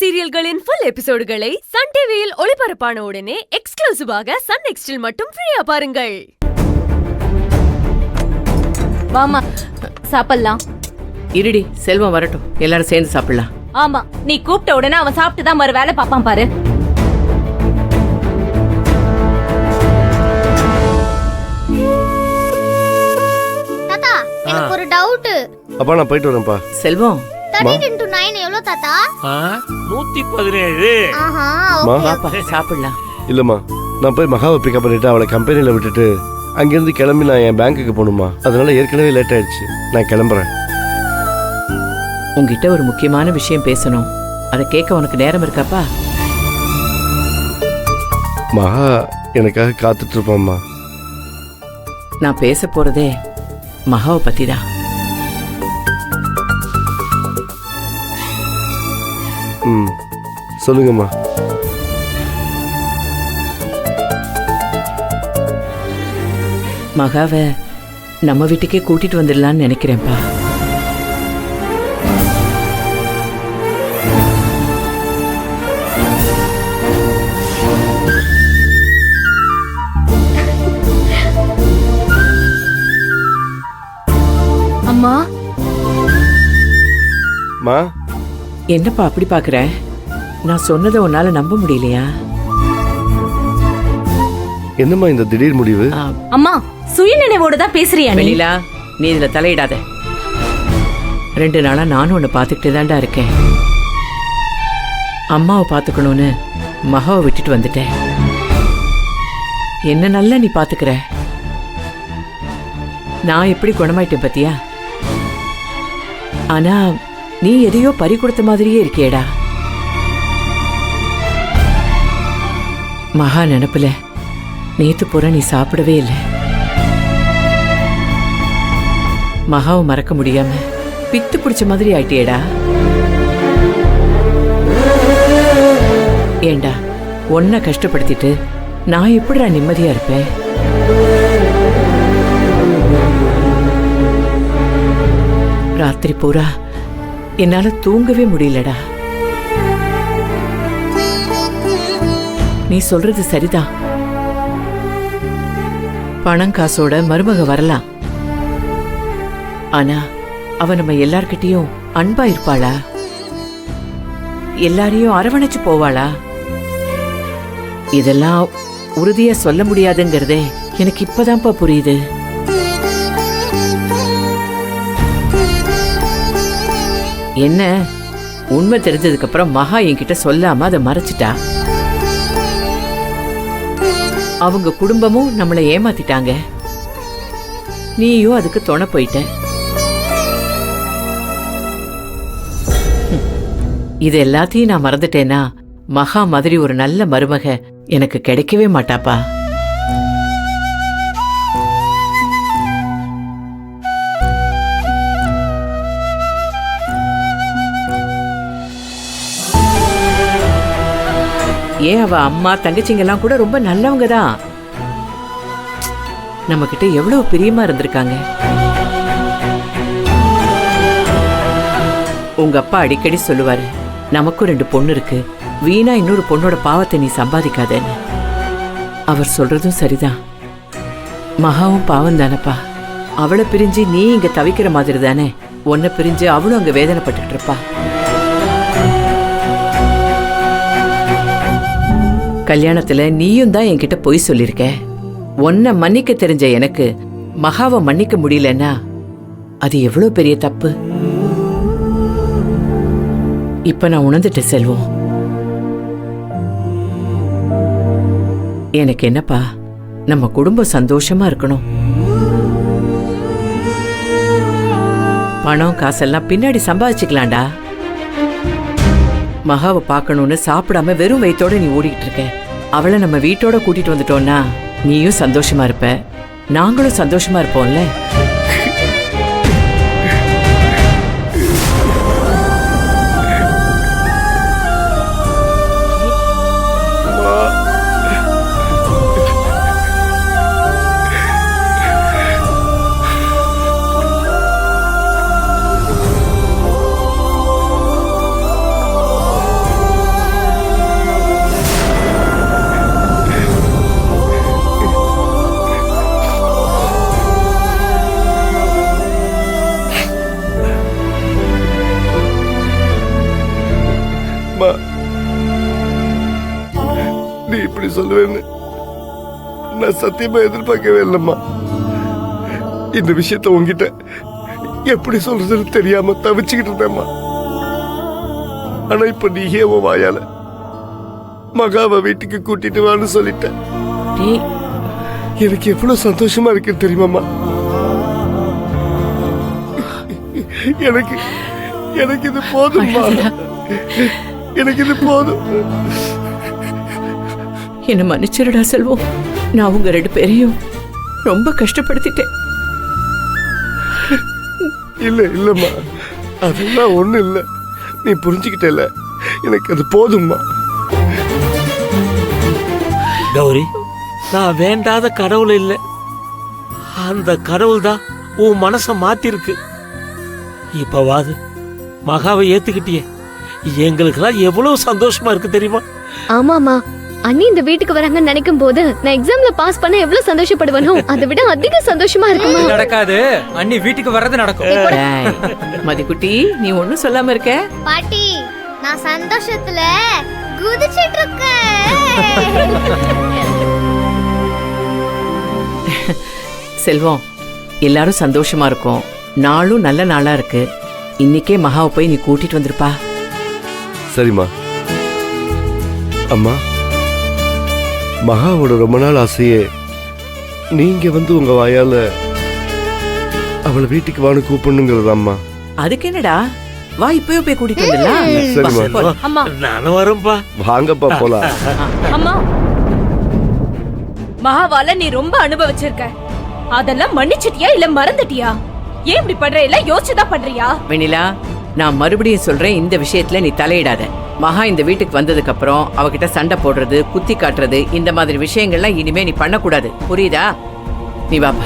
சீரியல்களின் full எபிசோடுகளை Sun டிவியில் ஒளிபரப்பான உடனே எக்ஸ்க்ளூசிவாக சன் நெக்ஸ்டில் மட்டும் ஃப்ரீயா பாருங்கள். வாமா சாப்பிடலாம். இருடி, செல்வம் வரட்டும், எல்லாரும் சேர்ந்து சாப்பிடலாம். ஆமா, நீ கூப்பிட்ட உடனே அவன் சாப்பிட்டு தான் மறு வேலை பாப்பான் பாரு. தாத்தா, எனக்கு ஒரு டவுட். அப்பா நான் போயிட்டு வரேன்ப்பா. செல்வம், 13 into 9 எவ்வளவு தாத்தா? 117. ஆஹா, மா. ஓகே. வாப்பா சாப்பிடலாம். இல்லம்மா, நான் போய் மகாவை பிக்கப் பண்ணிட்டு அவளை கம்பெனியில் விட்டுட்டு அங்கிருந்து கிளம்பி நான் என் பேங்க்குக்கு போகணுமா, அதனால ஏற்கனவே லேட் ஆயிடுச்சு. நான் கிளம்புறேன். உங்ககிட்ட ஒரு முக்கியமான விஷயம் பேசணும். அதை கேட்க உனக்கு நேரம் இருக்காப்பா? மகா எனக்காக காத்துட்டு இருப்பாம்மா. நான் பேச போறதே மகாவை பத்தி தான். ம், சொல்லுங்கம்மா. மகாவை நம்ம வீட்டுக்கே கூட்டிட்டு வந்துடலான்னு நினைக்கிறேன்ப்பா. அம்மா, மா, என்னப்பா அப்படி பாக்குற? நான் சொன்னதை உன்னால நம்ப முடியலையா? என்னம்மா இந்த திடீர் முடிவு? அம்மா சுயநினைவோட தான் பேசுறியா நீ? வெளியிலா, நீ இதுல தலையிடாத. 2 நாளா நானும் உன்னை பார்த்துக்கிட்டு தான்டா இருக்கேன். அம்மாவை பார்த்துக்கணும்னு மகாவை விட்டுட்டு வந்துட்டேன். என்ன நல்லா நீ பார்த்துக்கிற. நான் எப்படி குணமாயிட்டேன் பத்தியா? ஆனா நீ எதையோ பறி கொடுத்த மாதிரியே இருக்கியேடா. மகா நினப்புல நேத்து பூரா நீ சாப்பிடவே இல்லை. மகாவை மறக்க முடியாம பித்து பிடிச்ச மாதிரி ஆயிட்டியேடா. ஏண்டா, உன்னை கஷ்டப்படுத்திட்டு நான் எப்படிடா நிம்மதியா இருப்பேன்? ராத்திரி பூரா என்னால தூங்கவே முடியலடா. நீ சொல்றது சரிதான். பணம் காசோட மருமக வரலாம். ஆனா அவ நம்ம எல்லார்கிட்டயும் அன்பா இருப்பாளா? எல்லாரையும் அரவணைச்சு போவாளா? இதெல்லாம் உறுதியா சொல்ல முடியாதுங்கிறதே எனக்கு இப்பதான்ப்பா புரியுது. என்ன, உண்மை தெரிஞ்சதுக்கு அப்புறம் மகா என்கிட்ட சொல்லாம அதை மறைச்சிட்டா. அவங்க குடும்பமும் நம்மளை ஏமாத்திட்டாங்க. நீயும் அதுக்கு துணை போயிட்ட. இது எல்லாத்தையும் நான் மறந்துட்டேன்னா மகா மாதிரி ஒரு நல்ல மருமக எனக்கு கிடைக்கவே மாட்டாப்பா. ஏன், அவ அம்மா தங்கச்சிங்க எல்லாம் கூட ரொம்ப நல்லவங்க தான். நம்ம கிட்ட எவ்வளவு பிரியமா இருந்திருக்காங்க. உங்க அப்பா அடிக்கடி சொல்லுவாரு, நமக்கும் 2 பொண்ணு இருக்கு, வீணா இன்னொரு பொண்ணோட பாவத்தை நீ சம்பாதிக்காதன்னு. அவர் சொல்றதும் சரிதான். மகாவும் பாவம் தானப்பா. அவளை பிரிஞ்சு நீ இங்க தவிக்கிற மாதிரி தானே உன்னை பிரிஞ்சு அவளும் அங்க வேதனைப்பட்டுட்டு இருப்பா. கல்யாணத்துல நீயும் தான் என்கிட்ட பொய் சொல்லிருக்க. உன்னை மன்னிக்க தெரிஞ்ச எனக்கு மகாவை மன்னிக்க முடியலன்னா அது எவ்வளவு பெரிய தப்பு. இப்ப நான் உணர்ந்துட்டேன் செல்வம். எனக்கு என்னப்பா, நம்ம குடும்பம் சந்தோஷமா இருக்கணும். பணம் காசெல்லாம் பின்னாடி சம்பாதிச்சுக்கலாம்டா. மகாவை பார்க்கணும்னு சாப்பிடாம வெறும் வயித்தோட நீ ஓடிக்கிட்டு இருக்க. அவளை நம்ம வீட்டோட கூட்டிட்டு வந்துட்டோம்னா நீயும் சந்தோஷமா இருப்ப, நாங்களும் சந்தோஷமா இருப்போம்ல. இல்லம்மா. நீ இப்படி சொல்லுவேன்னு நான் சத்தியமா எதிர்பார்க்கவே இல்லம்மா. இந்த விஷயத்த உங்ககிட்ட எப்படி சொல்றதுன்னு தெரியாம தவிச்சுக்கிட்டு இருந்தேம்மா. ஆனா இப்ப நீயே உன் வாயால மகாவை வீட்டுக்கு கூட்டிட்டு வான்னு சொல்லிட்ட. டேய், எனக்கு எவ்வளவு சந்தோஷமா இருக்குன்னு தெரியுமாம்மா. எனக்கு எனக்கு இது போதும்மா. எனக்கு இது போதும். என்ன மன்னிச்சிருடா செல்வம். நான் உங்க 2 பேரையும் ரொம்ப கஷ்டப்படுத்திட்டேன். இல்லம்மா, அதெல்லாம் ஒண்ணும் இல்ல. நீ புரிஞ்சுக்கிட்டல, எனக்கு அது போதும்மா. கௌரி, நான் வேண்டாத கடவுள் இல்லை, அந்த கடவுள் தான் உன் மனசை மாத்திருக்கு. இப்பவாது மகாவை ஏத்துக்கிட்டியே, எங்களுக்கெல்லாம் எவ்வளவு சந்தோஷமா இருக்கு தெரியுமா? ஆமாமா, அண்ணி இந்த வீட்டுக்கு வராங்கன்னு நினைக்கும் போது நான் எக்ஸாம்ல பாஸ் பண்ண எவ்வளவு சந்தோஷப்படுவேனோ அதை விட அதிக சந்தோஷமா இருக்குமா. நடக்காது, அண்ணி வீட்டுக்கு வர்றது நடக்கும். டேய், மதிக்குட்டி, நீ ஒண்ணும் சொல்லாம இருக்க. பாட்டி, நான் சந்தோஷத்துல குதிச்சிட்டு இருக்கேன். செல்வம், எல்லாரும் சந்தோஷமா இருக்கும். நாளும் நல்ல நாளா இருக்கு. இன்னைக்கே மகாவை போய் நீ கூட்டிட்டு வந்திருப்பா. சரிம்மா. அம்மா, மகாவோட ரொம்ப நாள் ஆசையே நீங்க வந்து உங்க வாயால அவளை வீட்டுக்கு வான்னு கூப்பிடணுங்கிறது அம்மா. அதுக்கு என்னடா, வா இப்பவே போய் கூட்டிட்டு வந்துடலாம். சரிம்மா, அம்மா நானும் வரேன்பா. வாங்கப்பா போலாம். அம்மா, மகாவால நீ ரொம்ப அனுபவிச்சிருக்க. அதெல்லாம் மன்னிச்சிட்டியா இல்ல மறந்துட்டியா? ஏன் இப்படி பண்ற? எல்லாம் யோசிச்சுதான் பண்றியா? வெண்ணிலா, நான் மறுபடியும் சொல்றேன், இந்த விஷயத்துல நீ தலையிடாத. மகா இந்த வீட்டுக்கு வந்ததுக்கு அப்புறம் அவகிட்ட சண்டை போடுறது, குத்தி காட்டுறது, இந்த மாதிரி விஷயங்கள்லாம் இனிமே நீ பண்ணக்கூடாது. புரியுதா? நீ வாப்பா.